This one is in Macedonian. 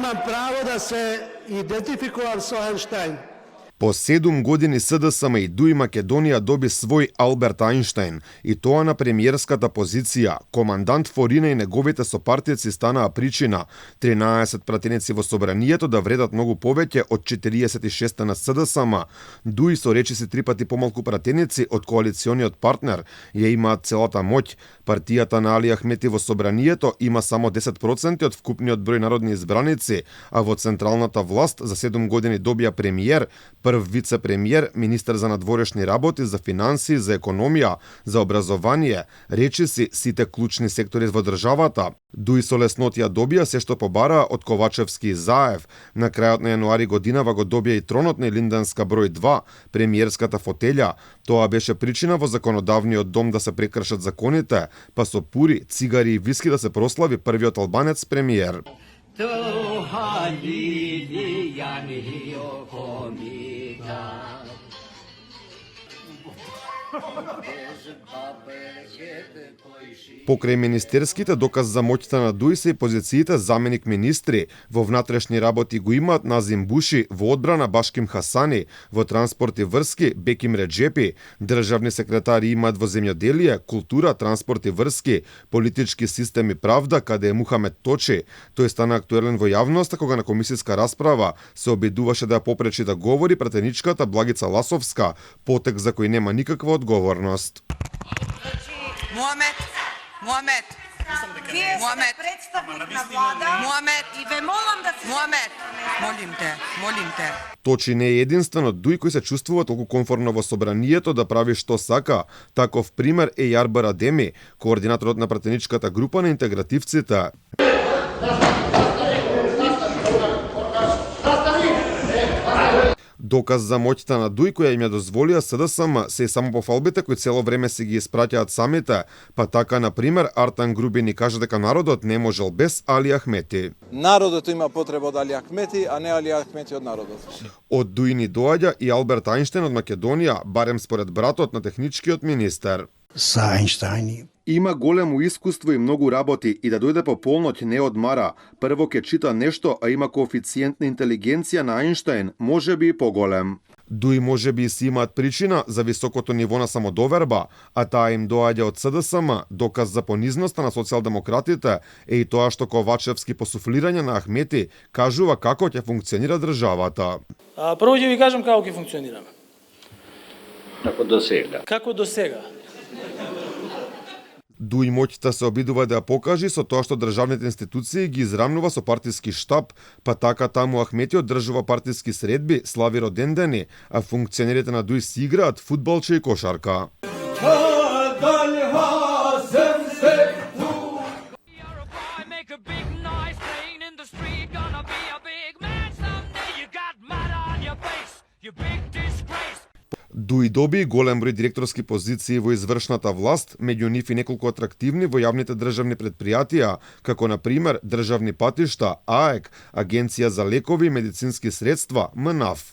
imam pravo da se identifikujem со Einstein. По 7 години СДСМ и ДУИ Македонија доби свој Алберт Ајнштајн и тоа на премиерската позиција. Командант Форина и неговите сопартици станаа причина 13 пратеници во собранието да вредат многу повеќе од 46 на СДСМ. ДУИ со речиси 3 пати помалку пратеници од коалициониот партнер ја имаат целата моќ. Партијата на Али Ахмети во собранието има само 10% од вкупниот број народни избраници, а во централната власт за 7 години добија премиер, прв вице-премиер, министер за надворешни работи, за финансии, за економија, за образование, речиси сите клучни сектори во државата. ДУИ со леснотија добија се што побараа од Ковачевски и Заев. На крајот на јануари годинава го добија и тронот на Илинденска број 2, премиерската фотелја. Тоа беше причина во законодавниот дом да се прекршат законите, па со пури, цигари и виски да се прослави првиот албанец премиер. Покрај министерските доказ за моќта на ДУИ се и позициите заменик министри. Во внатрешни работи го имаат Назим Буши, во одбрана Башким Хасани, во транспорт и врски Беким Реджепи, државни секретари имаат во земјоделие, култура, транспорт и врски, политички систем и правда, каде е Мухамед Точи. Тој стана актуелен во јавноста кога на комисиска расправа се обидуваше да ја попречи да говори пратеничката Благица Ласовска, потек за кој нема никаква одговорност. Муамед, вие сте представник на влада. Муамед, и ве молам да се... Муамед, молим те. Точи не е единствено ДУИ кој се чувствува толку комфортно во собранието да прави што сака. Таков пример е Јарбар Адеми, координаторот на пратеничката група на интегративците. Доказ за моќта на ДУИ која им ја дозволија СДСМ се и само пофалбите кои цело време се ги испраќаат самите, па така на пример Артан Груби ни кажа дека народот не можел без Али Ахмети. Народот има потреба од Али Ахмети, а не Али Ахмети од народот. Од ДУИ ни доаѓа и Алберт Ајнштајн од Македонија, барем според братот на техничкиот министер. Са Ајнштајн има големо искуство и многу работи и да дојде по полноќ не одмара. Прво ке чита нешто, а има коефициент на интелигенција на Ајнштајн, можеби и поголем. ДУИ можеби си имаат причина за високото ниво на самодоверба, а таа им доаѓа од СДСМ. Доказ за понизноста на социјалдемократите е и тоа што Ковачевски по суфлирање на Ахмети кажува како ќе функционира државата. Прво ќе ви кажам како ќе функционираме. Како до сега. ДУИ моќта се обидува да ја покажи со тоа што државните институции ги израмнува со партиски штаб, па така таму Ахмети одржува партиски средби, слави родендени, а функционерите на ДУИ си играат фудбалче и кошарка. ДУИ доби голем број директорски позиции во извршната власт, меѓу нив и неколку атрактивни во јавните државни предпријатија, како на пример државни патишта, АЕК, Агенција за лекови и медицински средства, МНАФ.